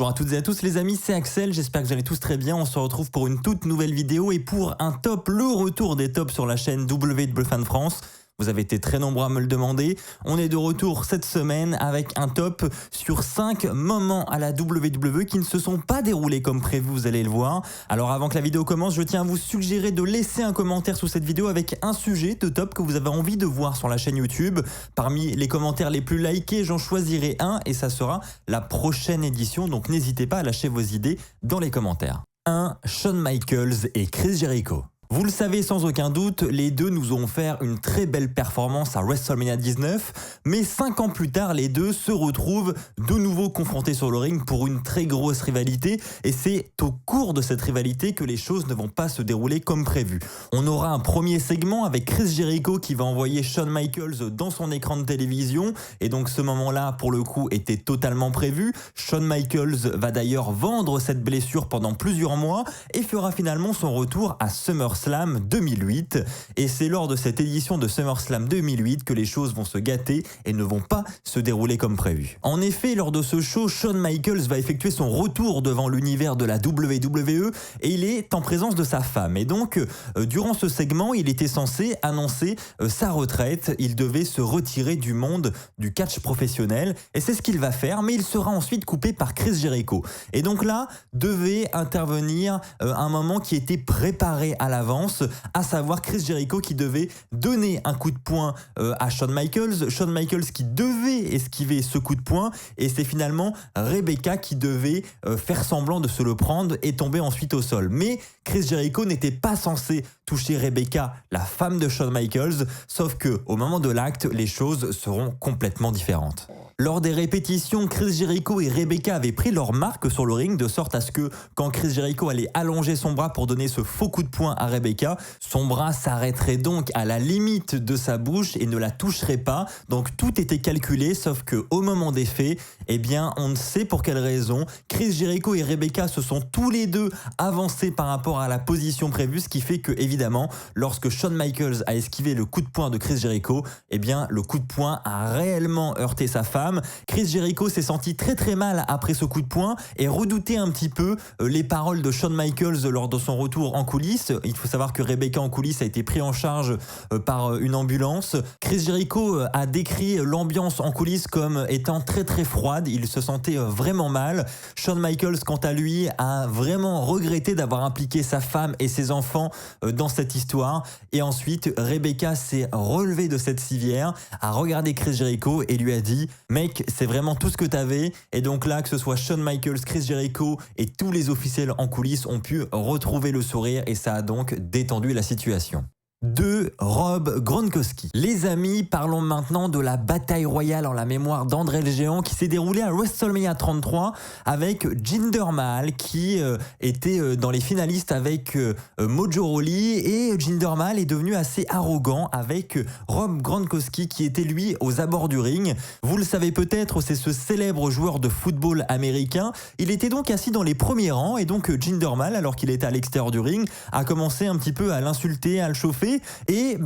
Bonjour à toutes et à tous les amis, c'est Axel, j'espère que vous allez tous très bien. On se retrouve pour une toute nouvelle vidéo et pour un top, le retour des tops sur la chaîne WWE Fan France. Vous avez été très nombreux à me le demander. On est de retour cette semaine avec un top sur 5 moments à la WWE qui ne se sont pas déroulés comme prévu, vous allez le voir. Alors avant que la vidéo commence, je tiens à vous suggérer de laisser un commentaire sous cette vidéo avec un sujet de top que vous avez envie de voir sur la chaîne YouTube. Parmi les commentaires les plus likés, j'en choisirai un et ça sera la prochaine édition. Donc n'hésitez pas à lâcher vos idées dans les commentaires. 1. Shawn Michaels et Chris Jericho. Vous le savez sans aucun doute, les deux nous ont offert une très belle performance à WrestleMania 19, mais 5 ans plus tard, les deux se retrouvent de nouveau confrontés sur le ring pour une très grosse rivalité, et c'est au cours de cette rivalité que les choses ne vont pas se dérouler comme prévu. On aura un premier segment avec Chris Jericho qui va envoyer Shawn Michaels dans son écran de télévision, et donc ce moment-là, pour le coup, était totalement prévu. Shawn Michaels va d'ailleurs vendre cette blessure pendant plusieurs mois, et fera finalement son retour à SummerSlam 2008, et c'est lors de cette édition de SummerSlam 2008 que les choses vont se gâter et ne vont pas se dérouler comme prévu. En effet, lors de ce show, Shawn Michaels va effectuer son retour devant l'univers de la WWE et il est en présence de sa femme. Et donc, durant ce segment, il était censé annoncer sa retraite. Il devait se retirer du monde du catch professionnel et c'est ce qu'il va faire, mais il sera ensuite coupé par Chris Jericho. Et donc là, devait intervenir un moment qui était préparé à l'avance, à savoir Chris Jericho qui devait donner un coup de poing à Shawn Michaels qui devait esquiver ce coup de poing, et c'est finalement Rebecca qui devait faire semblant de se le prendre et tomber ensuite au sol. Mais Chris Jericho n'était pas censé toucher Rebecca, la femme de Shawn Michaels, sauf que au moment de l'acte, les choses seront complètement différentes. Lors des répétitions, Chris Jericho et Rebecca avaient pris leur marque sur le ring, de sorte à ce que quand Chris Jericho allait allonger son bras pour donner ce faux coup de poing à Rebecca, son bras s'arrêterait donc à la limite de sa bouche et ne la toucherait pas. Donc tout était calculé, sauf que au moment des faits, eh bien on ne sait pour quelle raison, Chris Jericho et Rebecca se sont tous les deux avancés par rapport à la position prévue, ce qui fait que évidemment, lorsque Shawn Michaels a esquivé le coup de poing de Chris Jericho, eh bien le coup de poing a réellement heurté sa femme. Chris Jericho s'est senti très mal après ce coup de poing et redoutait un petit peu les paroles de Shawn Michaels lors de son retour en coulisses. Il faut savoir que Rebecca en coulisses a été pris en charge par une ambulance. Chris Jericho a décrit l'ambiance en coulisses comme étant très froide. Il se sentait vraiment mal. Shawn Michaels, quant à lui, a vraiment regretté d'avoir impliqué sa femme et ses enfants dans cette histoire. Et ensuite, Rebecca s'est relevée de cette civière, a regardé Chris Jericho et lui a dit « Mec, c'est vraiment tout ce que t'avais ». Et donc là, que ce soit Shawn Michaels, Chris Jericho et tous les officiels en coulisses ont pu retrouver le sourire et ça a donc détendu la situation. 2. Rob Gronkowski. Les amis, parlons maintenant de la bataille royale en la mémoire d'André le Géant qui s'est déroulée à WrestleMania 33 avec Jinder Mahal qui était dans les finalistes avec Mojo Rawley, et Jinder Mahal est devenu assez arrogant avec Rob Gronkowski qui était lui aux abords du ring. Vous le savez peut-être, c'est ce célèbre joueur de football américain. Il était donc assis dans les premiers rangs et donc Jinder Mahal, alors qu'il était à l'extérieur du ring, a commencé un petit peu à l'insulter, à le chauffer. Et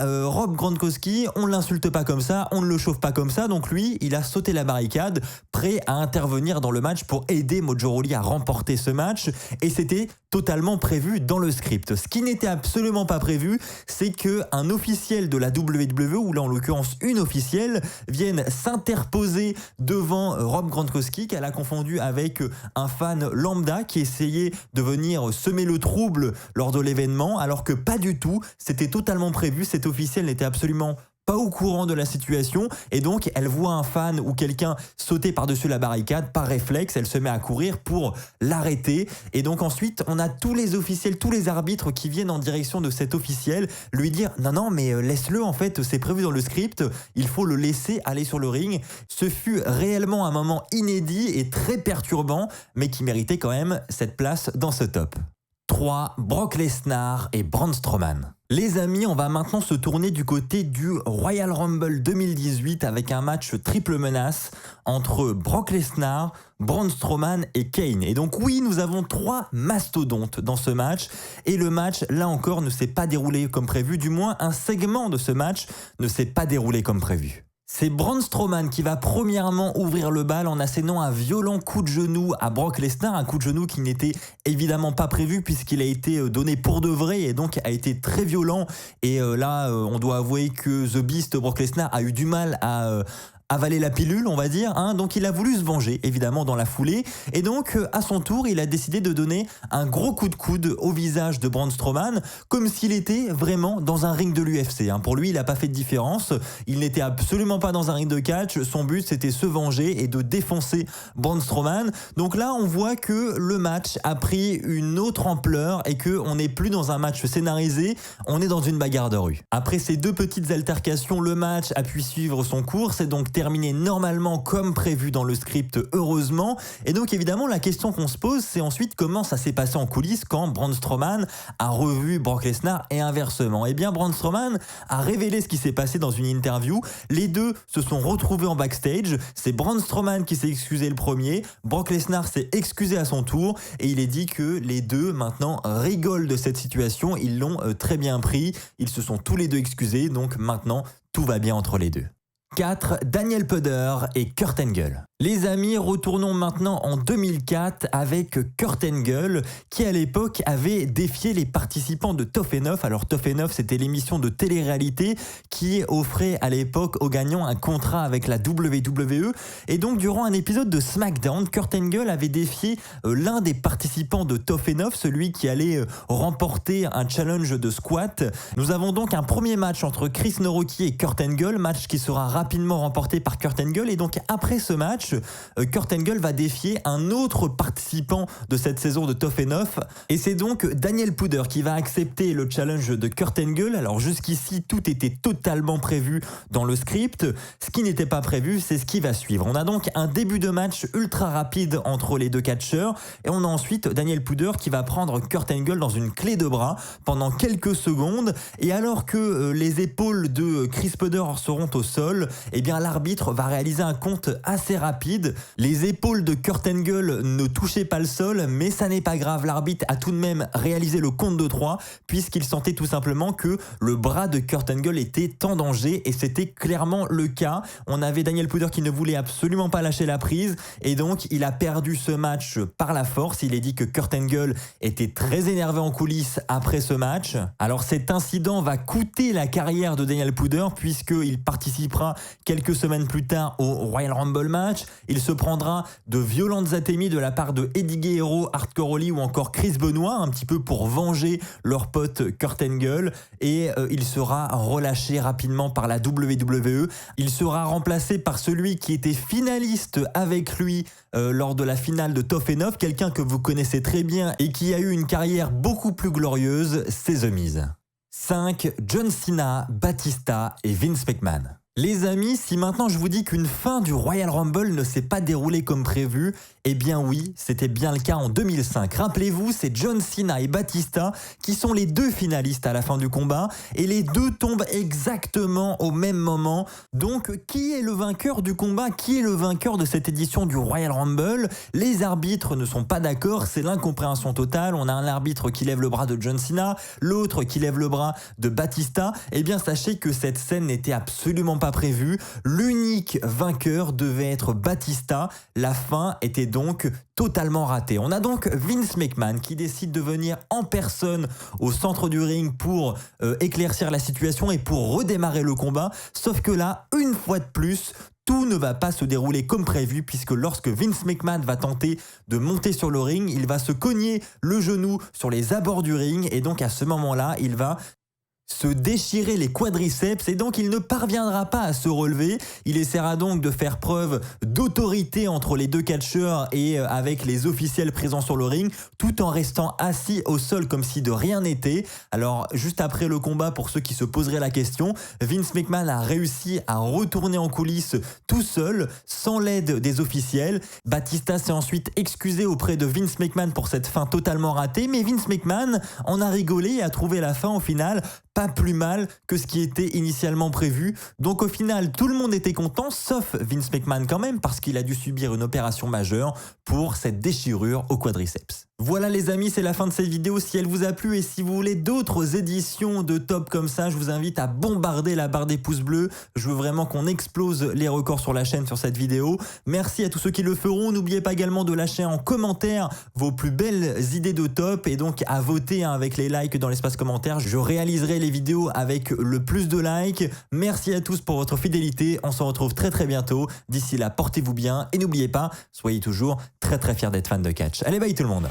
Rob Gronkowski, on ne l'insulte pas comme ça, on ne le chauffe pas comme ça, donc lui, il a sauté la barricade, prêt à intervenir dans le match pour aider Mojo Rawley à remporter ce match, et c'était totalement prévu dans le script. Ce qui n'était absolument pas prévu, c'est qu'un officiel de la WWE, ou là en l'occurrence une officielle, vienne s'interposer devant Rob Gronkowski, qu'elle a confondu avec un fan lambda qui essayait de venir semer le trouble lors de l'événement, alors que pas du tout, c'était totalement prévu. Cette officielle n'était absolument pas au courant de la situation et donc elle voit un fan ou quelqu'un sauter par-dessus la barricade, par réflexe, elle se met à courir pour l'arrêter et donc ensuite on a tous les officiels, tous les arbitres qui viennent en direction de cet officiel lui dire non mais laisse-le, en fait c'est prévu dans le script, il faut le laisser aller sur le ring. Ce fut réellement un moment inédit et très perturbant mais qui méritait quand même cette place dans ce top. 3. Brock Lesnar et Braun Strowman. Les amis, on va maintenant se tourner du côté du Royal Rumble 2018 avec un match triple menace entre Brock Lesnar, Braun Strowman et Kane. Et donc oui, nous avons 3 mastodontes dans ce match et le match, là encore, ne s'est pas déroulé comme prévu. Du moins, un segment de ce match ne s'est pas déroulé comme prévu. C'est Braun Strowman qui va premièrement ouvrir le bal en assénant un violent coup de genou à Brock Lesnar, un coup de genou qui n'était évidemment pas prévu puisqu'il a été donné pour de vrai et donc a été très violent. Et là, on doit avouer que The Beast, Brock Lesnar, a eu du mal à avaler la pilule, on va dire, hein. Donc il a voulu se venger, évidemment, dans la foulée, et donc à son tour, il a décidé de donner un gros coup de coude au visage de Braun Strowman, comme s'il était vraiment dans un ring de l'UFC, hein. Pour lui, il n'a pas fait de différence, il n'était absolument pas dans un ring de catch, son but c'était se venger et de défoncer Braun Strowman. Donc là, on voit que le match a pris une autre ampleur et qu'on n'est plus dans un match scénarisé, on est dans une bagarre de rue. Après ces deux petites altercations, le match a pu suivre son cours, c'est donc terminé normalement comme prévu dans le script, heureusement. Et donc évidemment la question qu'on se pose, c'est ensuite comment ça s'est passé en coulisses quand Braun Strowman a revu Brock Lesnar et inversement. Eh bien Braun Strowman a révélé ce qui s'est passé dans une interview. Les deux se sont retrouvés en backstage. C'est Braun Strowman qui s'est excusé le premier. Brock Lesnar s'est excusé à son tour et il est dit que les deux maintenant rigolent de cette situation. Ils l'ont très bien pris. Ils se sont tous les deux excusés. Donc maintenant tout va bien entre les deux. 4. Daniel Puder et Kurt Angle. Les amis, retournons maintenant en 2004 avec Kurt Angle qui à l'époque avait défié les participants de Tough Enough. Alors Tough Enough, c'était l'émission de télé-réalité qui offrait à l'époque aux gagnants un contrat avec la WWE. Et donc durant un épisode de SmackDown, Kurt Angle avait défié l'un des participants de Tough Enough, celui qui allait remporter un challenge de squat. Nous avons donc un premier match entre Chris Nowacki et Kurt Angle, match qui sera rapidement remporté par Kurt Angle. Et donc après ce match, Kurt Angle va défier un autre participant de cette saison de Tough Enough et c'est donc Daniel Puder qui va accepter le challenge de Kurt Angle. Alors jusqu'ici tout était totalement prévu dans le script, ce qui n'était pas prévu c'est ce qui va suivre. On a donc un début de match ultra rapide entre les deux catcheurs et on a ensuite Daniel Puder qui va prendre Kurt Angle dans une clé de bras pendant quelques secondes et alors que les épaules de Chris Puder seront au sol, eh bien l'arbitre va réaliser un compte assez rapide. Les épaules de Kurt Angle ne touchaient pas le sol, mais ça n'est pas grave, l'arbitre a tout de même réalisé le compte de 3 puisqu'il sentait tout simplement que le bras de Kurt Angle était en danger et c'était clairement le cas. On avait Daniel Puder qui ne voulait absolument pas lâcher la prise et donc il a perdu ce match par la force. Il est dit que Kurt Angle était très énervé en coulisses après ce match. Alors cet incident va coûter la carrière de Daniel Puder puisqu'il participera quelques semaines plus tard au Royal Rumble match. Il se prendra de violentes athémies de la part de Eddie Guerrero, Hardcore Holly ou encore Chris Benoit, un petit peu pour venger leur pote Kurt Angle et il sera relâché rapidement par la WWE. Il sera remplacé par celui qui était finaliste avec lui lors de la finale de Tough Enough, quelqu'un que vous connaissez très bien et qui a eu une carrière beaucoup plus glorieuse, c'est The Miz. 5. John Cena, Batista et Vince McMahon. Les amis, si maintenant je vous dis qu'une fin du Royal Rumble ne s'est pas déroulée comme prévu, eh bien oui, c'était bien le cas en 2005. Rappelez-vous, c'est John Cena et Batista qui sont les deux finalistes à la fin du combat et les deux tombent exactement au même moment. Donc, qui est le vainqueur du combat? Qui est le vainqueur de cette édition du Royal Rumble? Les arbitres ne sont pas d'accord, c'est l'incompréhension totale. On a un arbitre qui lève le bras de John Cena, l'autre qui lève le bras de Batista. Eh bien, sachez que cette scène n'était absolument pas prévue. L'unique vainqueur devait être Batista. La fin était donc totalement ratée. On a donc Vince McMahon qui décide de venir en personne au centre du ring pour éclaircir la situation et pour redémarrer le combat. Sauf que là, une fois de plus, tout ne va pas se dérouler comme prévu puisque lorsque Vince McMahon va tenter de monter sur le ring, il va se cogner le genou sur les abords du ring et donc à ce moment-là, il va se déchirer les quadriceps et donc il ne parviendra pas à se relever. Il essaiera donc de faire preuve d'autorité entre les deux catcheurs et avec les officiels présents sur le ring tout en restant assis au sol comme si de rien n'était. Alors juste après le combat, pour ceux qui se poseraient la question, Vince McMahon a réussi à retourner en coulisses tout seul sans l'aide des officiels. Batista s'est ensuite excusé auprès de Vince McMahon pour cette fin totalement ratée, mais Vince McMahon en a rigolé et a trouvé la fin au final pas plus mal que ce qui était initialement prévu. Donc au final, tout le monde était content, sauf Vince McMahon quand même, parce qu'il a dû subir une opération majeure pour cette déchirure au quadriceps. Voilà les amis, c'est la fin de cette vidéo. Si elle vous a plu et si vous voulez d'autres éditions de top comme ça, je vous invite à bombarder la barre des pouces bleus. Je veux vraiment qu'on explose les records sur la chaîne sur cette vidéo. Merci à tous ceux qui le feront. N'oubliez pas également de lâcher en commentaire vos plus belles idées de top et donc à voter avec les likes dans l'espace commentaire. Je réaliserai les vidéos avec le plus de likes. Merci à tous pour votre fidélité. On se retrouve très très bientôt. D'ici là, portez-vous bien et n'oubliez pas, soyez toujours très très fiers d'être fan de catch. Allez, bye tout le monde.